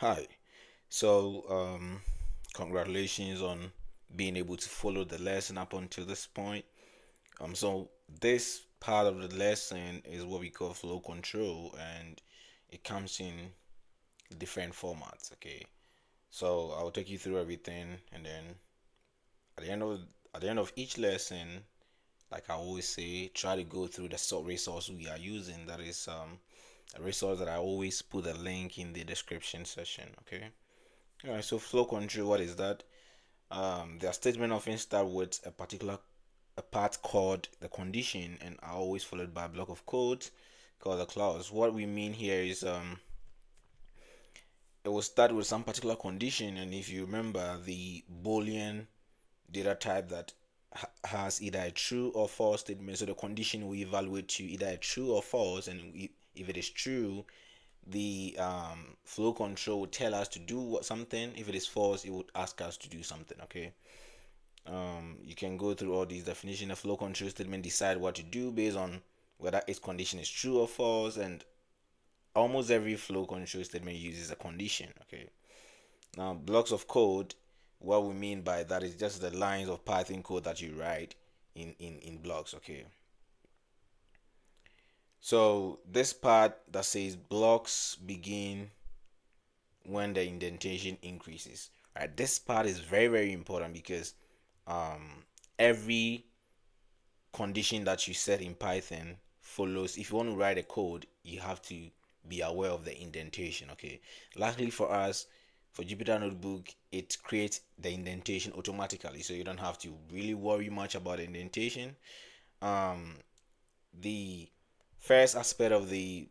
Hi. So, congratulations on being able to follow the lesson up until this point. So this part of the lesson is what we call flow control, and it comes in different formats. Okay. So I'll take you through everything, and then at the end of at the end of each lesson, like I always say, try to go through the resource we are using. That is a resource that I always put a link in the description section. Okay. All right. So flow control, what is that? Their statement often start with a part called the condition and are always followed by a block of code called the clause. What we mean here is it will start with some particular condition, and if you remember the Boolean data type that has either a true or false statement, so the condition will evaluate to either a true or false, and if it is true, the flow control will tell us to do something. If it is false, it would ask us to do something. Okay. You can go through all these definitions. A flow control statement decide what to do based on whether its condition is true or false, and almost every flow control statement uses a condition. Okay. Now, blocks of code. What we mean by that is just the lines of Python code that you write in blocks. Okay. So this part that says blocks begin when the indentation increases. Right. This part is very important because every condition that you set in Python follows. If you want to write a code, you have to be aware of the indentation. Okay. Luckily for us, for Jupyter Notebook, it creates the indentation automatically, so you don't have to really worry much about the indentation. Um, the first aspect of the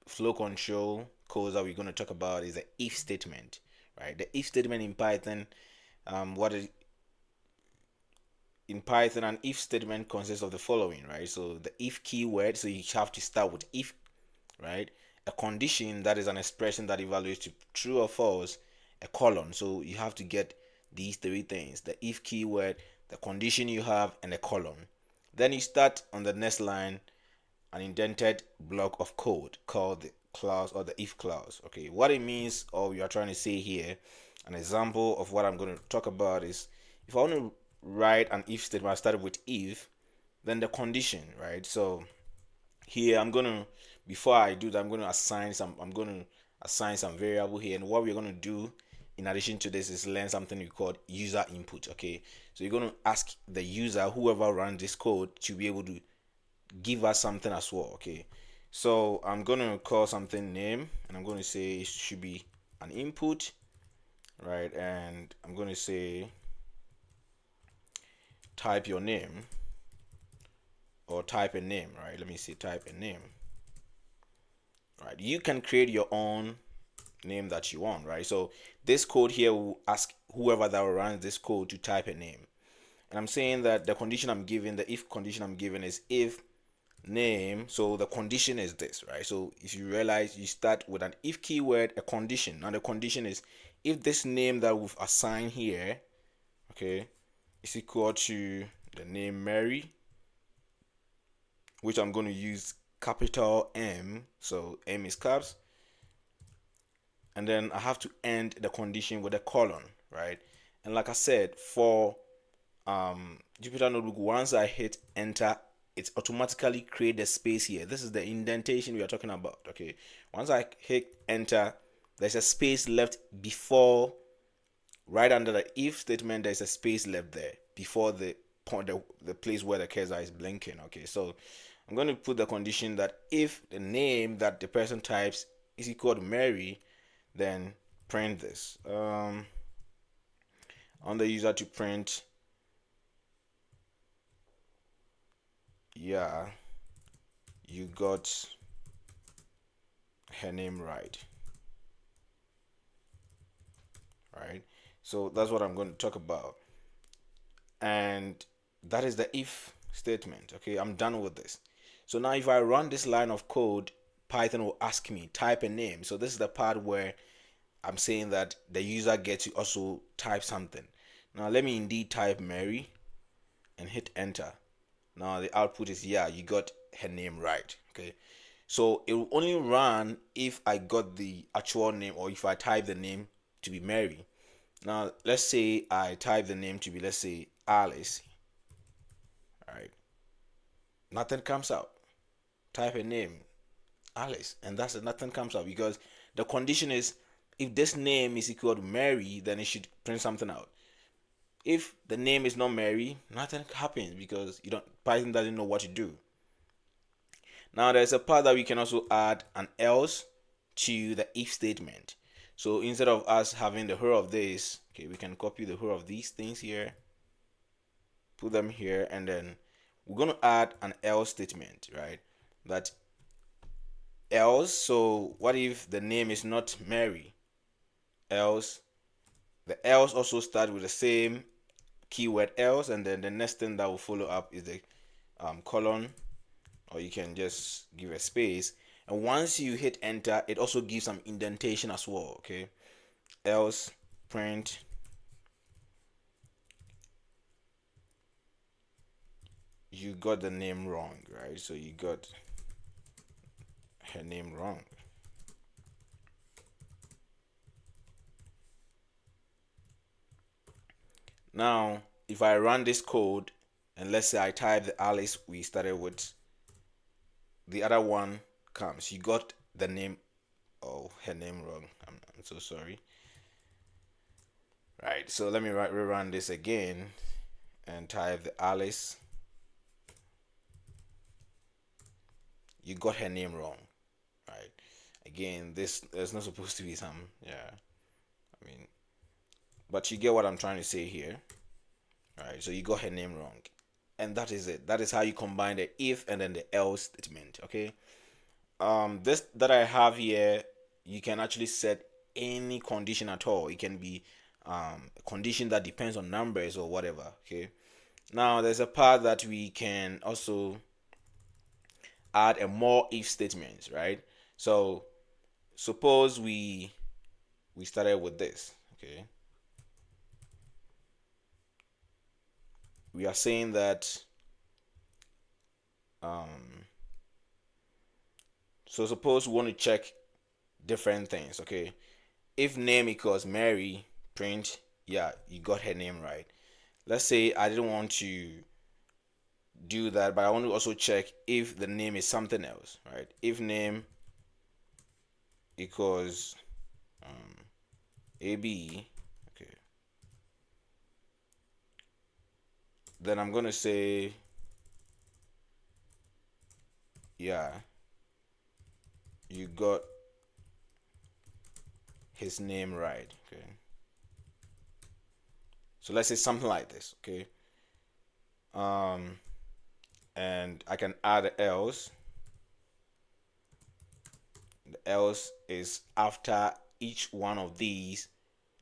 flow control codes that we're going to talk about is the if statement. Right. The if statement in Python, what it in Python, an if statement consists of the following, right? So the if keyword, so you have to start with if, right? A condition, that is an expression that evaluates to true or false, a colon. So you have to get these three things: the if keyword, the condition you have, and a colon. Then you start on the next line an indented block of code called the clause or the if clause. Okay, what it means, or we are trying to say here, an example of what I'm going to talk about is if I want to write an if statement, I started with if, then the condition, right? So here I'm gonna, before I do that, I'm gonna assign some variable here, and what we're gonna do in addition to this is learn something we call user input. Okay, so you're gonna ask the user, whoever runs this code, to be able to give us something as well. Okay, so I'm gonna call something name, and I'm gonna say it should be an input, right? And I'm gonna say type your name, or type a name, right? Let me see, type a name, right? You can create your own name that you want, right? So this code here will ask whoever that runs this code to type a name, and I'm saying that the condition I'm giving, the if condition I'm giving, is if name. So the condition is this, right? So if you realize, you start with an if keyword, a condition. Now the condition is if this name that we've assigned here, okay, is equal to the name Mary, which I'm going to use capital M, so M is caps, and then I have to end the condition with a colon, right? And like I said, for Jupyter Notebook, once I hit enter, it automatically create a space here. This is the indentation we are talking about. Okay, once I hit enter, there's a space left before, right under the if statement. There's a space left there before the point, the place where the cursor is blinking. Okay, so I'm going to put the condition that if the name that the person types is equal to Mary, then print this. On the user to print, yeah, you got her name right, right? So that's what I'm going to talk about, and that is the if statement. Okay, I'm done with this. So now if I run this line of code, Python will ask me type a name. So this is the part where I'm saying that the user gets to also type something. Now let me indeed type Mary and hit enter. Now the output is, yeah, you got her name right. Okay, So it will only run if I got the actual name, or if I type the name to be Mary. Now let's say I type the name to be, let's say, Alice. All right, nothing comes out. Type a name, Alice, and that's it. Nothing comes out because the condition is, if this name is equal to Mary, then it should print something out. If the name is not Mary, nothing happens because you don't Python doesn't know what to do. Now there's a part that we can also add an else to the if statement. So instead of us having the whole of this, okay, we can copy the whole of these things here, put them here, and then we're going to add an else statement, right? That else, so what if the name is not Mary? Else, the else also start with the same keyword else, and then the next thing that will follow up is the colon, or you can just give a space. And once you hit enter, it also gives some indentation as well. Okay, else print you got the name wrong, right? So you got her name wrong. Now if I run this code, and let's say I type the Alice we started with, the other one comes, you got the name, oh, her name wrong. I'm so sorry. Right, so let me rerun this again and type the Alice. You got her name wrong, right? Again, this there's not supposed to be some, yeah, I mean, but you get what I'm trying to say here, right? So you got her name wrong, and that is it. That is how you combine the if and then the else statement. Okay, this that I have here, you can actually set any condition at all. It can be a condition that depends on numbers or whatever. Okay, now there's a part that we can also add a more if statement, right? So suppose we started with this. Okay, we are saying that um so suppose we want to check different things. Okay, if name equals Mary, print, yeah, you got her name right. Let's say I didn't want to do that, but I want to also check if the name is something else, right? If name equals AB, okay, then I'm gonna say, yeah, you got his name right. Okay, so let's say something like this. Okay, and I can add else. The else is after each one of these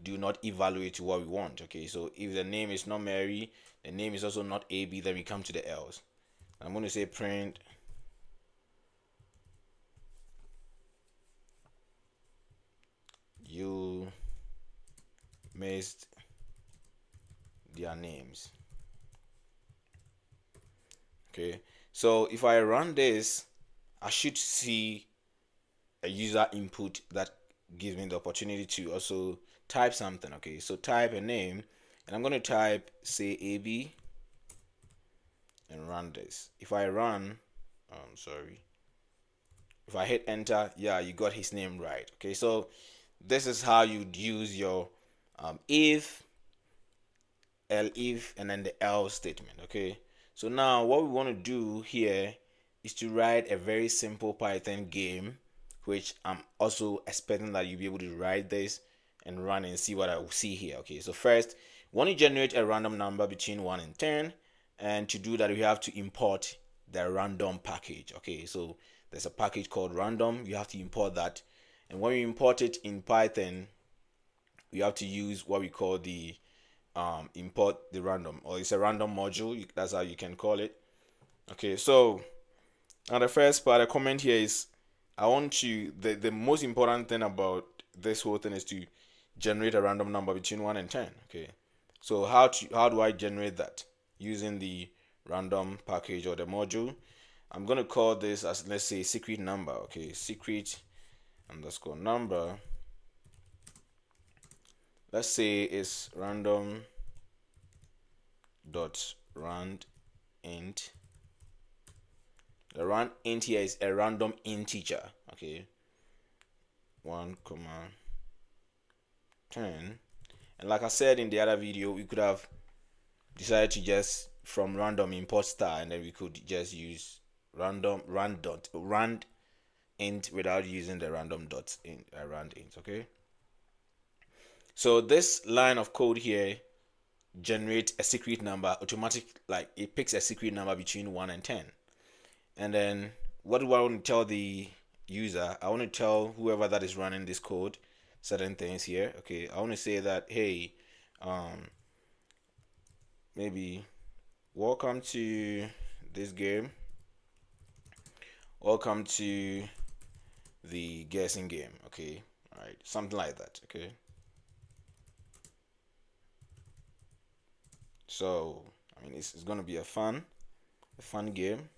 do not evaluate to what we want. Okay, so if the name is not Mary, the name is also not AB, then we come to the else. I'm going to say print you missed their names. Okay, so if I run this, I should see a user input that gives me the opportunity to also type something. Okay, so type a name, and I'm going to type, say, AB, and run this. If I run, sorry, if I hit enter, yeah, you got his name right. Okay, so this is how you'd use your if, elif, and then the else statement. Okay, so now what we want to do here is to write a very simple Python game, which I'm also expecting that you'll be able to write this and run and see what I will see here. Okay, so first we want to generate a random number between 1 and 10, and to do that we have to import the random package. Okay, so there's a package called random, you have to import that, and when you import it in Python, we have to use what we call the import the random, or it's a random module, that's how you can call it. Okay, so now the first part, a comment here is, I want you, the most important thing about this whole thing is to generate a random number between 1 and 10. Okay, so how do I generate that? Using the random package or the module. I'm gonna call this as, let's say, secret number. Okay, secret underscore number. Let's say it's random dot rand int. The rand int here is a random integer. Okay, 1 comma 10. And like I said in the other video, we could have decided to just from random import star, and then we could just use random rand int without using the random dot in rand int. Okay, so this line of code here generates a secret number automatic, like it picks a secret number between 1 and 10. And then what do I want to tell the user? I want to tell whoever that is running this code certain things here. Okay, I want to say that, hey, maybe welcome to this game, welcome to the guessing game. Okay, all right, something like that. Okay, so I mean it's gonna be a fun game.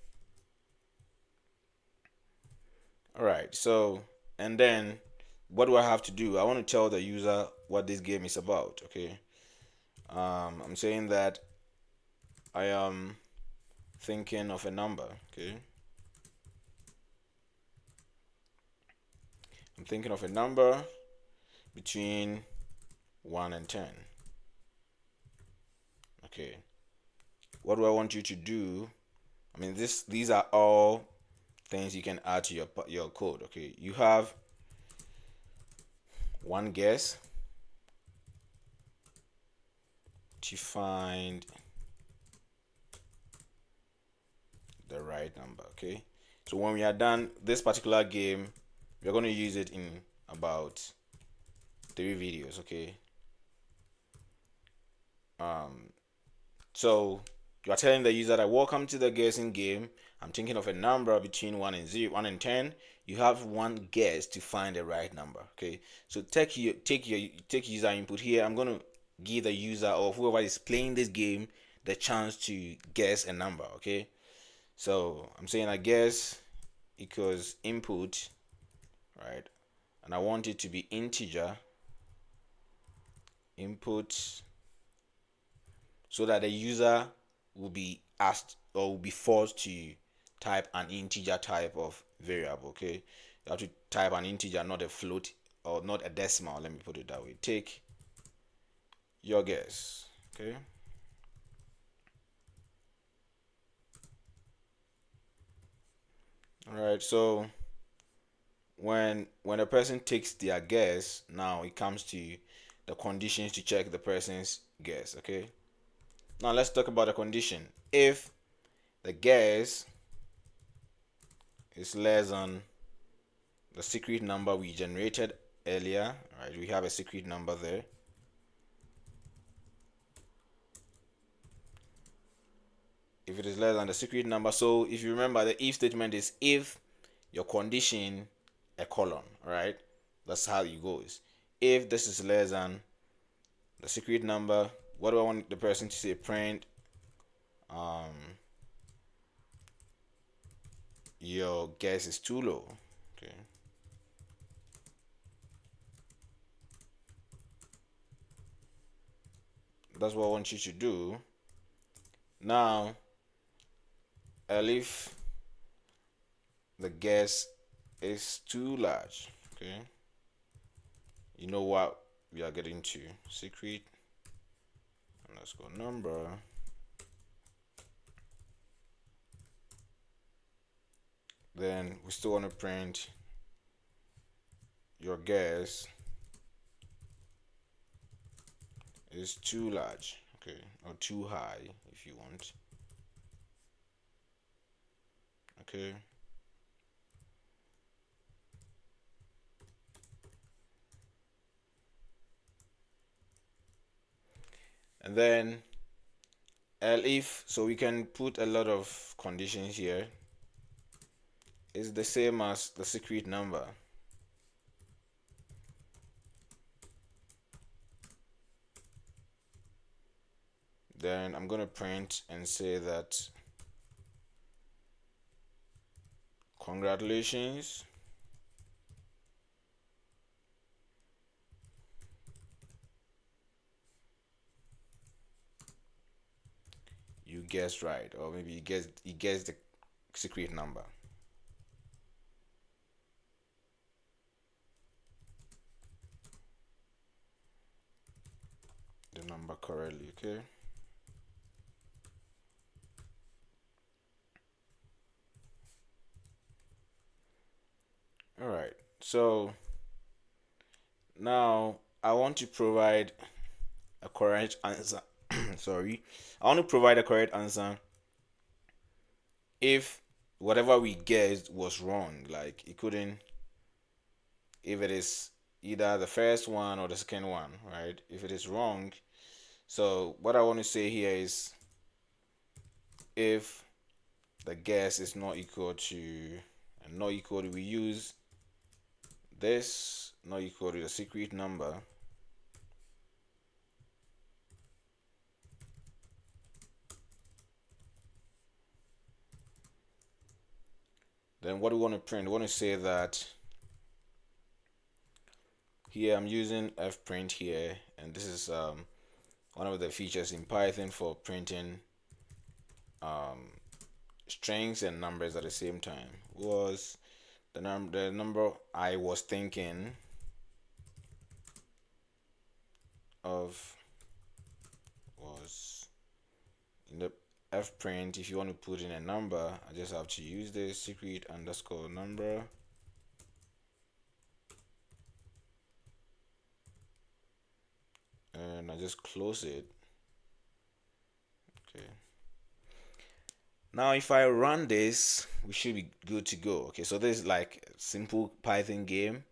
All right, so and then what do I have to do? I want to tell the user what this game is about. Okay, I'm saying that I am thinking of a number. Okay, I'm thinking of a number between 1 and 10. Okay, what do I want you to do? I mean, these are all things you can add to your code. Okay, you have one guess to find the right number. Okay, so when we are done this particular game, we're going to use it in about 3 videos. Okay, so you are telling the user that welcome to the guessing game. I'm thinking of a number between 1 and 0, 1 and 10. You have one guess to find the right number. Okay, so take user input here. I'm going to give the user or whoever is playing this game the chance to guess a number. Okay, so I'm saying I guess equals input, right? And I want it to be integer input, so that the user will be asked or will be forced to type an integer type of variable. Okay, you have to type an integer, not a float or not a decimal. Let me put it that way. Take your guess. Okay, all right, so when a person takes their guess, now it comes to the conditions to check the person's guess. Okay, now let's talk about the condition. If the guess is less than the secret number we generated earlier, right? We have a secret number there. If it is less than the secret number, so if you remember, the if statement is if your condition a colon, right? That's how it goes. If this is less than the secret number, what do I want the person to say? Print your guess is too low. Okay, that's what I want you to do. Now Elif, the guess is too large. Okay, you know what we are getting to? Secret underscore number. Then we still want to print your guess is too large. Okay, or too high if you want. Okay, and then Elif, so we can put a lot of conditions here, is the same as the secret number. Then I'm going to print and say that Congratulations. You guessed right, or maybe you guessed the secret number. The number correctly, okay? All right. So now I want to provide a correct answer. Sorry. I want to provide a correct answer if whatever we guessed was wrong. Like it couldn't, if it is either the first one or the second one, right? If it is wrong, so what I want to say here is if the guess is not equal to, and not equal to, we use this, not equal to the secret number, then what do we want to print? We want to say that here I'm using fprint here, and this is one of the features in Python for printing um, strings and numbers at the same time. Was the number I was thinking of was in the fprint. If you want to put in a number, I just have to use the secret underscore number, and I just close it. Okay. Now if I run this, we should be good to go. Okay, so this is like a simple Python game.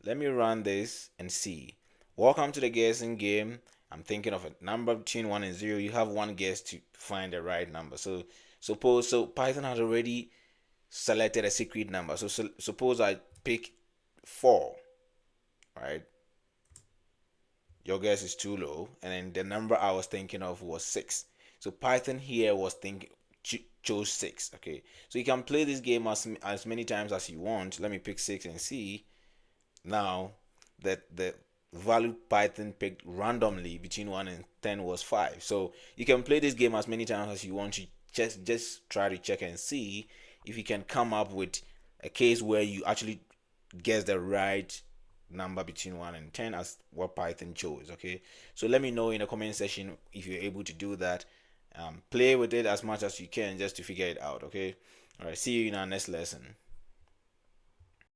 Let me run this and see. Welcome to the guessing game. I'm thinking of a number between 1 and 0. You have one guess to find the right number. So Python has already selected a secret number. So suppose I pick 4, right? Your guess is too low, and then the number I was thinking of was 6. So Python here was thinking chose 6. Okay, so you can play this game as many times as you want. Let me pick 6 and see. Now that the value Python picked randomly between 1 and 10 was 5. So you can play this game as many times as you want to just try to check and see if you can come up with a case where you actually guess the right number between 1 and 10 as what Python chose. Okay, so let me know in the comment section if you're able to do that. Play with it as much as you can just to figure it out. Okay, all right, see you in our next lesson.